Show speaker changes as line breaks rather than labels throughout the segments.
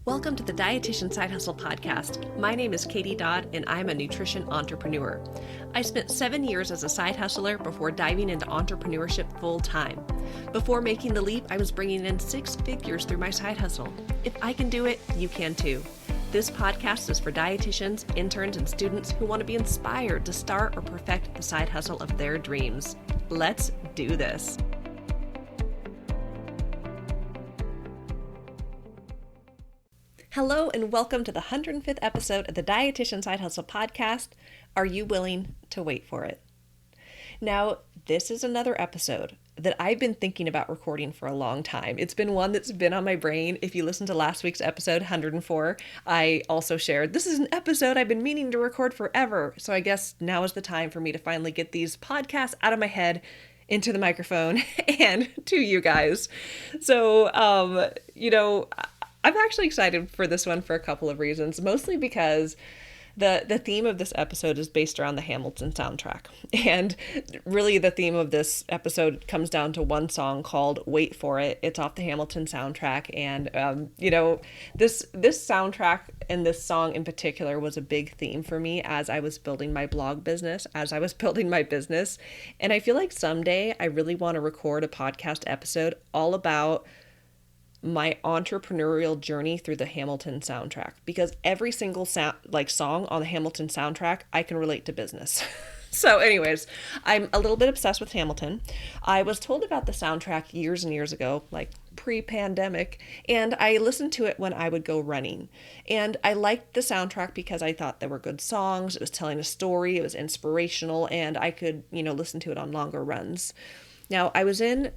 Welcome to the Dietitian Side Hustle podcast. My name is Katie Dodd, and I'm a nutrition entrepreneur. I spent 7 years as a side hustler before diving into entrepreneurship full time. Before making the leap, I was bringing in 6 figures through my side hustle. If I can do it, you can too. This podcast is for dietitians, interns, and students who want to be inspired to start or perfect the side hustle of their dreams. Let's do this. Hello and welcome to the 105th episode of the Dietitian Side Hustle podcast. Are you willing to wait for it? Now, this is another episode that I've been thinking about recording for a long time. It's been one that's been on my brain. If you listen to last week's episode, 104, I also shared, this is an episode I've been meaning to record forever. So I guess now is the time for me to finally get these podcasts out of my head into the microphone and to you guys. So, I'm actually excited for this one for a couple of reasons, mostly because the theme of this episode is based around the Hamilton soundtrack. And really the theme of this episode comes down to one song called Wait For It. It's off the Hamilton soundtrack. And, this soundtrack and this song in particular was a big theme for me as I was building my blog business, as I was building my business. And I feel like someday I really want to record a podcast episode all about my entrepreneurial journey through the Hamilton soundtrack, because every single song on the Hamilton soundtrack, I can relate to business. So anyways, I'm a little bit obsessed with Hamilton. I was told about the soundtrack years and years ago, like pre-pandemic, and I listened to it when I would go running. And I liked the soundtrack because I thought there were good songs, it was telling a story, it was inspirational, and I could, listen to it on longer runs. Now, I was in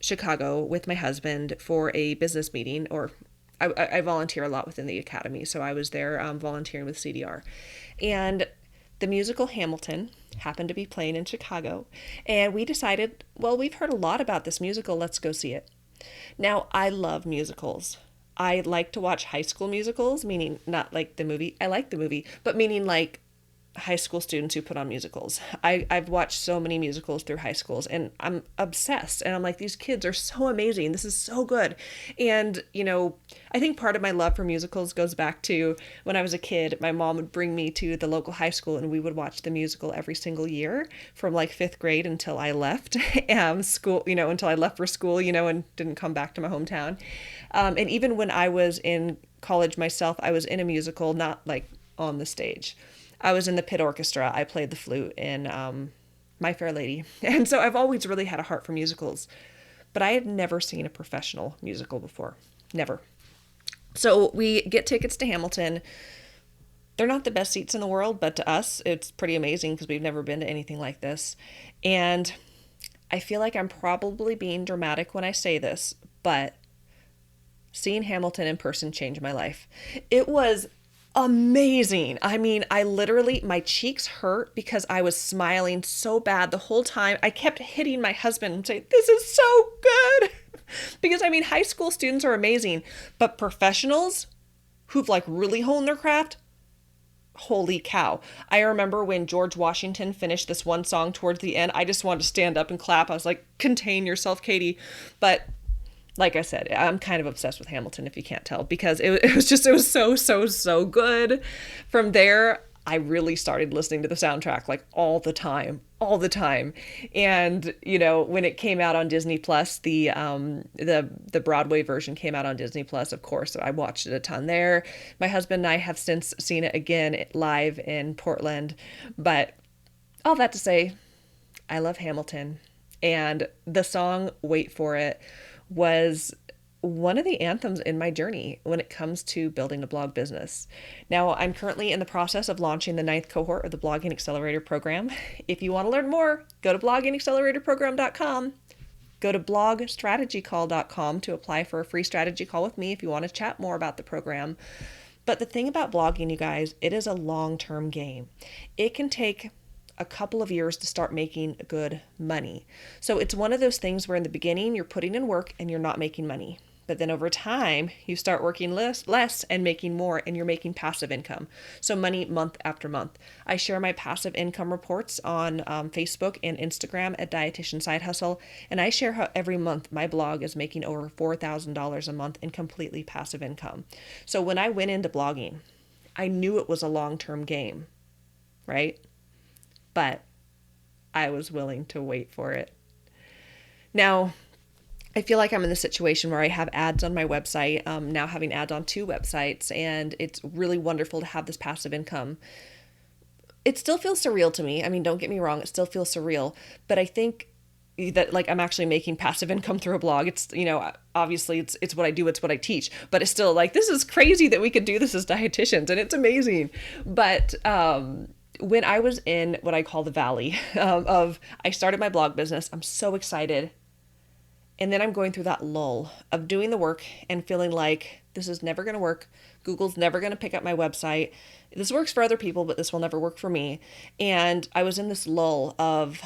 Chicago with my husband for a business meeting, or I volunteer a lot within the academy, so I was there volunteering with CDR. And the musical Hamilton happened to be playing in Chicago, and we decided, well, we've heard a lot about this musical, let's go see it. Now, I love musicals. I like to watch high school musicals, meaning not like the movie, I like the movie, but meaning like high school students who put on musicals. I've watched so many musicals through high schools and I'm obsessed, and I'm like, these kids are so amazing. This is so good. And, I think part of my love for musicals goes back to when I was a kid. My mom would bring me to the local high school and we would watch the musical every single year from like 5th grade until I left school, until I left for school, and didn't come back to my hometown. And even when I was in college myself, I was in a musical, not like on the stage. I was in the pit orchestra. I played the flute in My Fair Lady. And so I've always really had a heart for musicals. But I had never seen a professional musical before. Never. So we get tickets to Hamilton. They're not the best seats in the world, but to us, it's pretty amazing because we've never been to anything like this. And I feel like I'm probably being dramatic when I say this, but seeing Hamilton in person changed my life. It was amazing. I mean, my cheeks hurt because I was smiling so bad the whole time. I kept hitting my husband and saying, this is so good. Because high school students are amazing, but professionals who've really honed their craft, holy cow. I remember when George Washington finished this one song towards the end, I just wanted to stand up and clap. I was like, contain yourself, Katie. But like I said, I'm kind of obsessed with Hamilton, if you can't tell, because it was so good. From there, I really started listening to the soundtrack all the time. And, when it came out on Disney Plus, the Broadway version came out on Disney Plus, of course, so I watched it a ton there. My husband and I have since seen it again live in Portland. But all that to say, I love Hamilton. And the song Wait For It was one of the anthems in my journey when it comes to building a blog business. Now, I'm currently in the process of launching the 9th cohort of the Blogging Accelerator program. If you want to learn more, go to bloggingacceleratorprogram.com. Go to blogstrategycall.com to apply for a free strategy call with me if you want to chat more about the program. But the thing about blogging, you guys, it is a long-term game. It can take a couple of years to start making good money. So it's one of those things where in the beginning you're putting in work and you're not making money. But then over time, you start working less and making more, and you're making passive income. So money month after month. I share my passive income reports on Facebook and Instagram at Dietitian Side Hustle. And I share how every month my blog is making over $4,000 a month in completely passive income. So when I went into blogging, I knew it was a long-term game, right? But I was willing to wait for it. Now, I feel like I'm in the situation where I have ads on my website, now having ads on 2 websites, and it's really wonderful to have this passive income. It still feels surreal to me. I mean, don't get me wrong, it still feels surreal, but I think that like I'm actually making passive income through a blog. It's, obviously it's what I do, it's what I teach, but it's still like, this is crazy that we could do this as dietitians, and it's amazing. But, when I was in what I call the valley I started my blog business, I'm so excited. And then I'm going through that lull of doing the work and feeling like this is never going to work. Google's never going to pick up my website. This works for other people, but this will never work for me. And I was in this lull of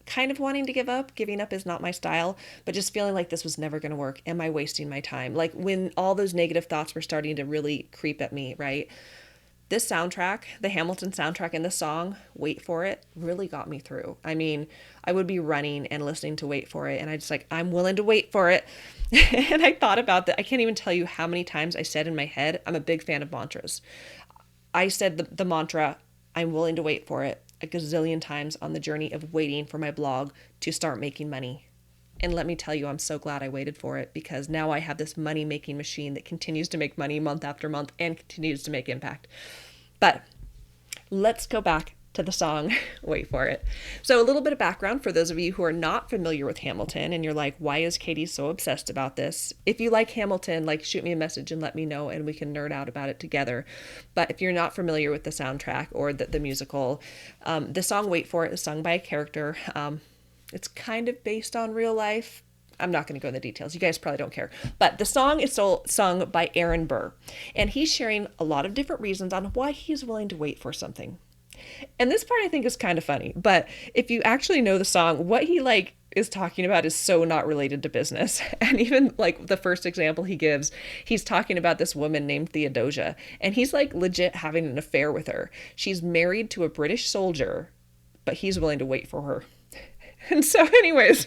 kind of wanting to give up. Giving up is not my style, but just feeling like this was never going to work. Am I wasting my time? Like when all those negative thoughts were starting to really creep at me, right? This soundtrack, the Hamilton soundtrack and the song, Wait For It, really got me through. I mean, I would be running and listening to Wait For It, and I just like, I'm willing to wait for it. And I thought about that. I can't even tell you how many times I said in my head, I'm a big fan of mantras. I said the mantra, I'm willing to wait for it, a gazillion times on the journey of waiting for my blog to start making money. And let me tell you, I'm so glad I waited for it, because now I have this money-making machine that continues to make money month after month and continues to make impact. But let's go back to the song, Wait For It. So a little bit of background for those of you who are not familiar with Hamilton and you're like, why is Katie so obsessed about this? If you like Hamilton, like shoot me a message and let me know and we can nerd out about it together. But if you're not familiar with the soundtrack or the musical, the song Wait For It is sung by a character. It's kind of based on real life. I'm not going to go into the details. You guys probably don't care. But the song is sung by Aaron Burr. And he's sharing a lot of different reasons on why he's willing to wait for something. And this part I think is kind of funny. But if you actually know the song, what he is talking about is so not related to business. And even like the first example he gives, he's talking about this woman named Theodosia. And he's like legit having an affair with her. She's married to a British soldier, but he's willing to wait for her. And so anyways,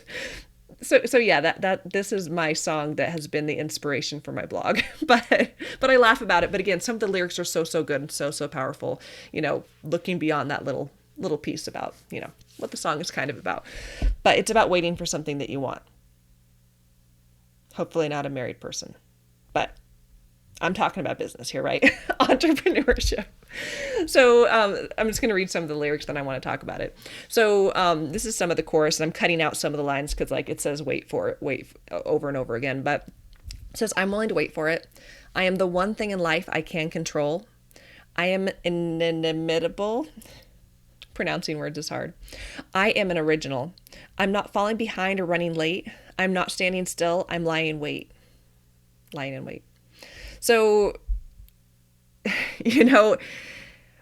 so yeah, that this is my song that has been the inspiration for my blog. But I laugh about it. But again, some of the lyrics are so good and so powerful, looking beyond that little piece about, what the song is kind of about. But it's about waiting for something that you want. Hopefully not a married person. But I'm talking about business here, right? Entrepreneurship. So I'm just going to read some of the lyrics, then I want to talk about it. So this is some of the chorus, and I'm cutting out some of the lines because it says wait for it, over and over again. But it says, I'm willing to wait for it. I am the one thing in life I can control. I am inimitable. Pronouncing words is hard. I am an original. I'm not falling behind or running late. I'm not standing still. I'm lying in wait. Lying in wait. So,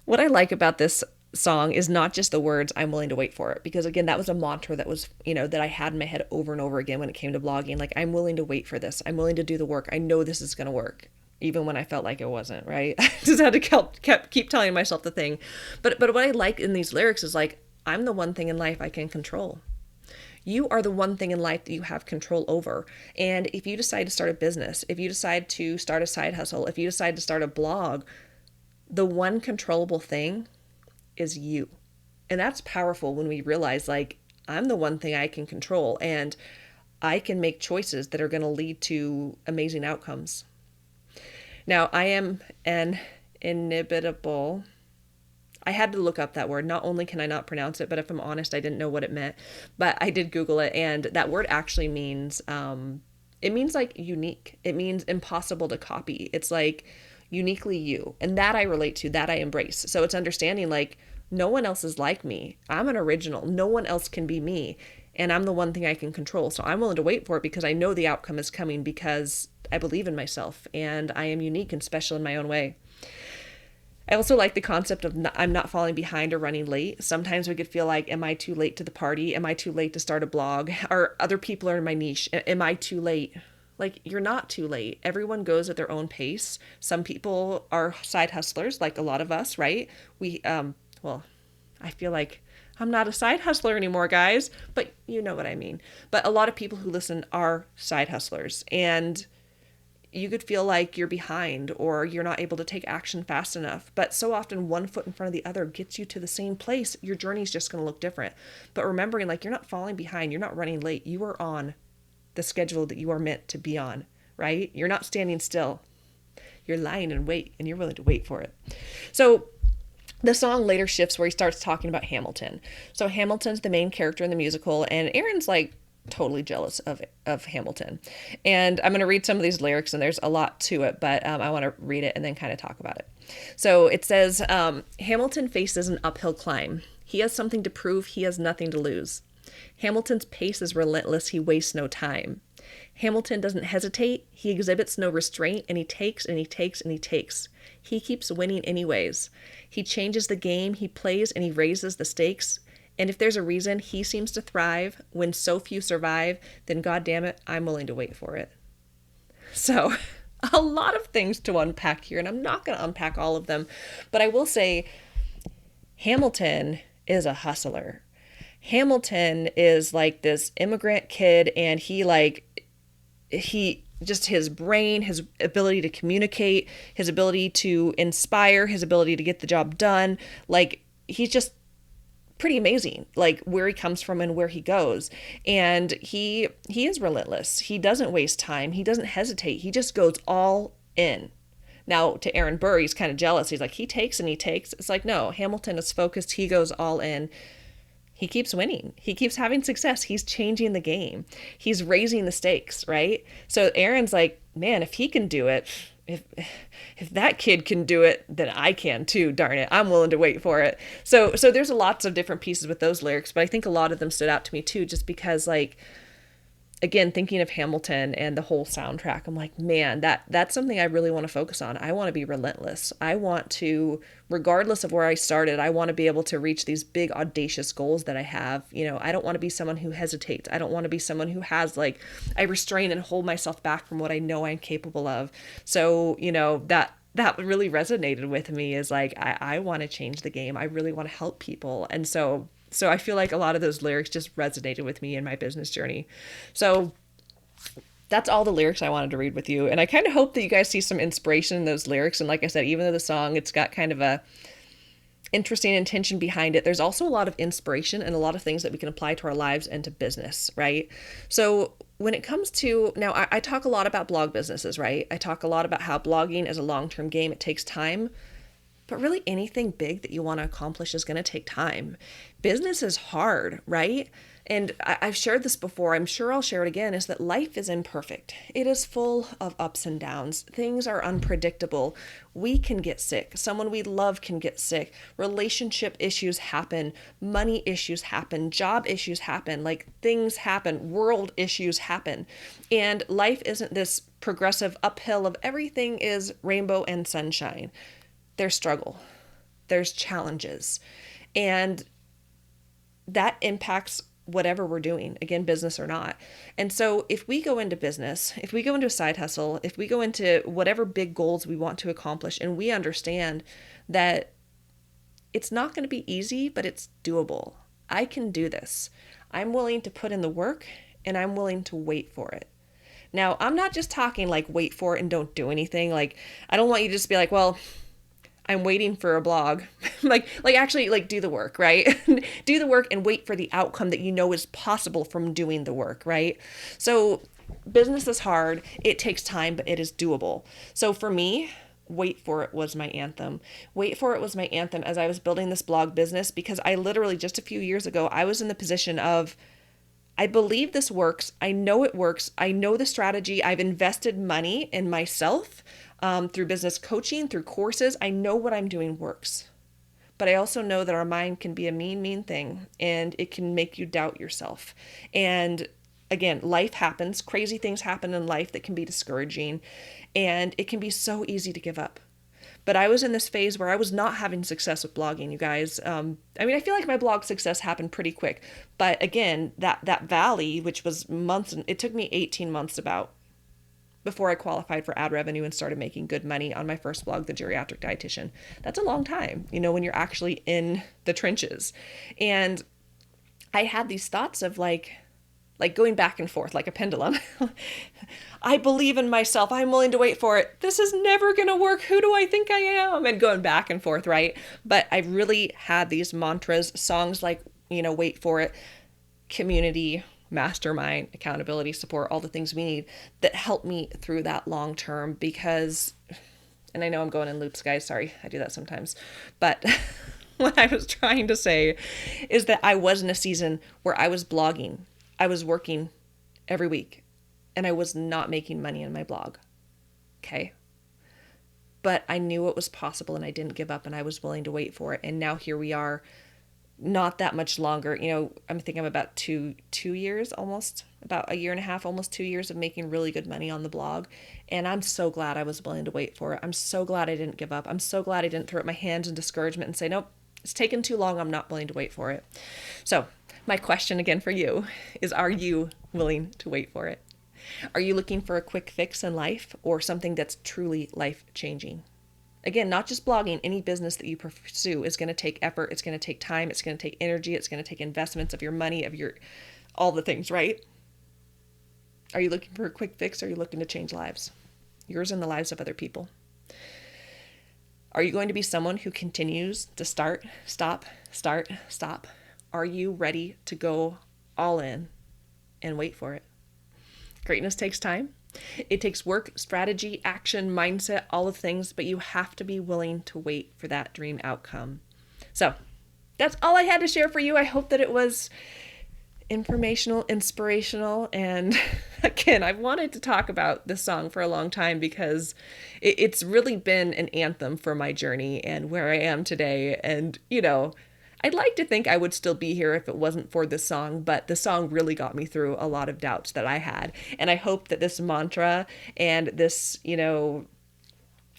what I like about this song is not just the words, I'm willing to wait for it. Because again, that was a mantra that was, that I had in my head over and over again when it came to blogging. Like, I'm willing to wait for this. I'm willing to do the work. I know this is going to work. Even when I felt like it wasn't, right? I just had to keep telling myself the thing. But what I like in these lyrics is like, I'm the one thing in life I can control. You are the one thing in life that you have control over. And if you decide to start a business, if you decide to start a side hustle, if you decide to start a blog, the one controllable thing is you. And that's powerful when we realize like, I'm the one thing I can control and I can make choices that are going to lead to amazing outcomes. Now, I am an inimitable. I had to look up that word. Not only can I not pronounce it, but if I'm honest, I didn't know what it meant. But I did Google it, and that word actually means, it means like unique. It means impossible to copy. It's like uniquely you. And that I relate to, that I embrace. So it's understanding like no one else is like me. I'm an original. No one else can be me. And I'm the one thing I can control. So I'm willing to wait for it because I know the outcome is coming because I believe in myself and I am unique and special in my own way. I also like the concept of I'm not falling behind or running late. Sometimes we could feel like, am I too late to the party? Am I too late to start a blog? Or other people are in my niche? Am I too late? Like, you're not too late. Everyone goes at their own pace. Some people are side hustlers, like a lot of us, right? Well, I feel like I'm not a side hustler anymore, guys, but you know what I mean. But a lot of people who listen are side hustlers, and you could feel like you're behind or you're not able to take action fast enough. But so often one foot in front of the other gets you to the same place. Your journey is just going to look different. But remembering, like, you're not falling behind, you're not running late. You are on the schedule that you are meant to be on, right? You're not standing still. You're lying in wait, and you're willing to wait for it. So the song later shifts where he starts talking about Hamilton. So Hamilton's the main character in the musical, and Aaron's like totally jealous of Hamilton. And I'm going to read some of these lyrics, and there's a lot to it, but I want to read it and then kind of talk about it. So it says, Hamilton faces an uphill climb. He has something to prove. He has nothing to lose. Hamilton's pace is relentless. He wastes no time. Hamilton doesn't hesitate. He exhibits no restraint, and he takes and he takes and he takes. He keeps winning anyways. He changes the game. He plays and he raises the stakes. And if there's a reason he seems to thrive when so few survive, then goddamn it, I'm willing to wait for it. So a lot of things to unpack here, and I'm not going to unpack all of them, but I will say Hamilton is a hustler. Hamilton is like this immigrant kid, and he just his brain, his ability to communicate, his ability to inspire, his ability to get the job done, like he's just pretty amazing, like where he comes from and where he goes. And he is relentless. He doesn't waste time. He doesn't hesitate. He just goes all in. Now to Aaron Burr, he's kind of jealous. He's like, he takes and he takes. It's like, no, Hamilton is focused. He goes all in. He keeps winning. He keeps having success. He's changing the game. He's raising the stakes, right? So Aaron's like, man, if he can do it, if that kid can do it, then I can too, darn it. I'm willing to wait for it. So there's lots of different pieces with those lyrics, but I think a lot of them stood out to me too, just because, like, again, thinking of Hamilton and the whole soundtrack, I'm like, man, that's something I really want to focus on. I want to be relentless. I want to, regardless of where I started, I want to be able to reach these big audacious goals that I have. You know, I don't want to be someone who hesitates. I don't want to be someone who has, like, I restrain and hold myself back from what I know I'm capable of. So, you know, that really resonated with me, is like, I want to change the game. I really want to help people. And so I feel like a lot of those lyrics just resonated with me in my business journey. So that's all the lyrics I wanted to read with you. And I kind of hope that you guys see some inspiration in those lyrics. And like I said, even though the song, it's got kind of a interesting intention behind it, there's also a lot of inspiration and a lot of things that we can apply to our lives and to business, right? So when it comes to, now I talk a lot about blog businesses, right? I talk a lot about how blogging is a long-term game. It takes time. But really anything big that you want to accomplish is going to take time. Business is hard, right? And I've shared this before, I'm sure I'll share it again, is that life is imperfect. It is full of ups and downs. Things are unpredictable. We can get sick. Someone we love can get sick. Relationship issues happen. Money issues happen. Job issues happen. Like, things happen. World issues happen. And life isn't this progressive uphill of everything is rainbow and sunshine. There's struggle, there's challenges, and that impacts whatever we're doing, again, business or not. And so if we go into business, if we go into a side hustle, if we go into whatever big goals we want to accomplish, and we understand that it's not going to be easy, but it's doable. I can do this. I'm willing to put in the work, and I'm willing to wait for it. Now, I'm not just talking like wait for it and don't do anything. Like, I don't want you to just be like, well, I'm waiting for a blog. like actually, like, do the work, right? Do the work and wait for the outcome that you know is possible from doing the work, right? So business is hard. It takes time, but it is doable. So for me, wait for it was my anthem. Wait for it was my anthem as I was building this blog business, because I literally, just a few years ago, I was in the position of, I believe this works. I know it works. I know the strategy. I've invested money in myself. Through business coaching, through courses. I know what I'm doing works. But I also know that our mind can be a mean thing, and it can make you doubt yourself. And again, life happens. Crazy things happen in life that can be discouraging, and it can be so easy to give up. But I was in this phase where I was not having success with blogging, you guys. I feel like my blog success happened pretty quick. But again, that valley, which was months, it took me 18 months about before I qualified for ad revenue and started making good money on my first blog, The Geriatric Dietitian. That's a long time, when you're actually in the trenches. And I had these thoughts of like going back and forth like a pendulum. I believe in myself. I'm willing to wait for it. This is never going to work. Who do I think I am? And going back and forth, right? But I really had these mantras, songs like, wait for it, community, mastermind, accountability, support, all the things we need that help me through that long term because, and I know I'm going in loops, guys. Sorry, I do that sometimes. But what I was trying to say is that I was in a season where I was blogging. I was working every week and I was not making money in my blog. Okay. But I knew it was possible and I didn't give up and I was willing to wait for it. And now here we are, not that much longer. I think I'm about two years, almost about a year and a half, almost 2 years of making really good money on the blog. And I'm so glad I was willing to wait for it. I'm so glad I didn't give up. I'm so glad I didn't throw up my hands in discouragement and say, nope, it's taken too long. I'm not willing to wait for it. So my question again for you is, are you willing to wait for it? Are you looking for a quick fix in life or something that's truly life-changing? Again, not just blogging, any business that you pursue is going to take effort. It's going to take time. It's going to take energy. It's going to take investments of your money, all the things, right? Are you looking for a quick fix or are you looking to change lives? Yours and the lives of other people. Are you going to be someone who continues to start, stop? Are you ready to go all in and wait for it? Greatness takes time. It takes work, strategy, action, mindset, all the things, but you have to be willing to wait for that dream outcome. So that's all I had to share for you. I hope that it was informational, inspirational, and again, I've wanted to talk about this song for a long time because it's really been an anthem for my journey and where I am today. And, I'd like to think I would still be here if it wasn't for this song, but the song really got me through a lot of doubts that I had. And I hope that this mantra and this,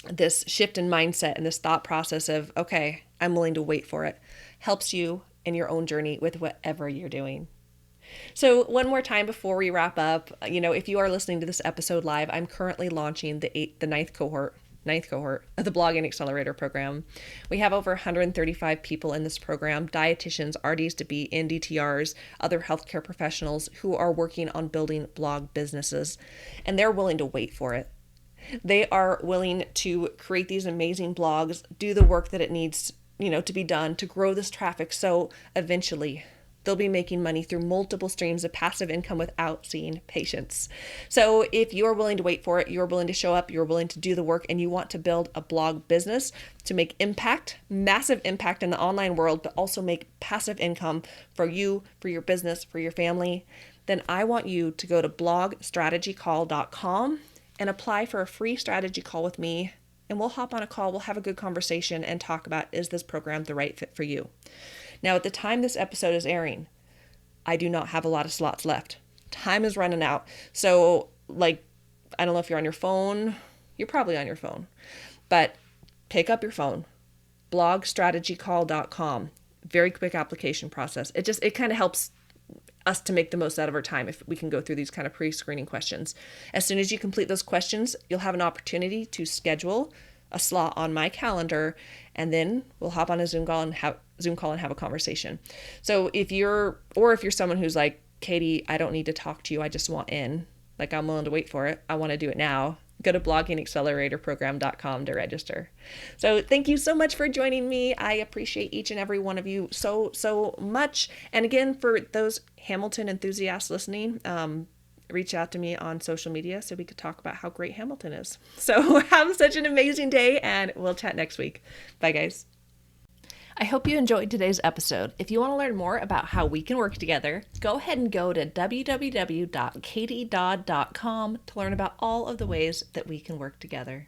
this shift in mindset and this thought process of, okay, I'm willing to wait for it, helps you in your own journey with whatever you're doing. So one more time before we wrap up, if you are listening to this episode live, I'm currently launching the ninth cohort of the Blogging Accelerator program. We have over 135 people in this program, dietitians, RDs to be, NDTRs, other healthcare professionals who are working on building blog businesses, and they're willing to wait for it. They are willing to create these amazing blogs, do the work that it needs, to be done to grow this traffic. So eventually they'll be making money through multiple streams of passive income without seeing patients. So if you're willing to wait for it, you're willing to show up, you're willing to do the work, and you want to build a blog business to make impact, massive impact in the online world, but also make passive income for you, for your business, for your family, then I want you to go to blogstrategycall.com and apply for a free strategy call with me. And we'll hop on a call, we'll have a good conversation and talk about, is this program the right fit for you? Now, at the time this episode is airing, I do not have a lot of slots left. Time is running out. So, I don't know if you're on your phone. You're probably on your phone. But pick up your phone. blogstrategycall.com. Very quick application process. It kind of helps us to make the most out of our time if we can go through these kind of pre-screening questions. As soon as you complete those questions, you'll have an opportunity to schedule a slot on my calendar, and then we'll hop on a Zoom call and have a conversation. So if you're someone who's like, Katie, I don't need to talk to you, I just want in, I'm willing to wait for it, I want to do it now, go to bloggingacceleratorprogram.com to register. So thank you so much for joining me. I appreciate each and every one of you so much. And again, for those Hamilton enthusiasts listening, reach out to me on social media so we could talk about how great Hamilton is. So have such an amazing day, and we'll chat next week. Bye, guys. I hope you enjoyed today's episode. If you want to learn more about how we can work together, go ahead and go to www.katiedodd.com to learn about all of the ways that we can work together.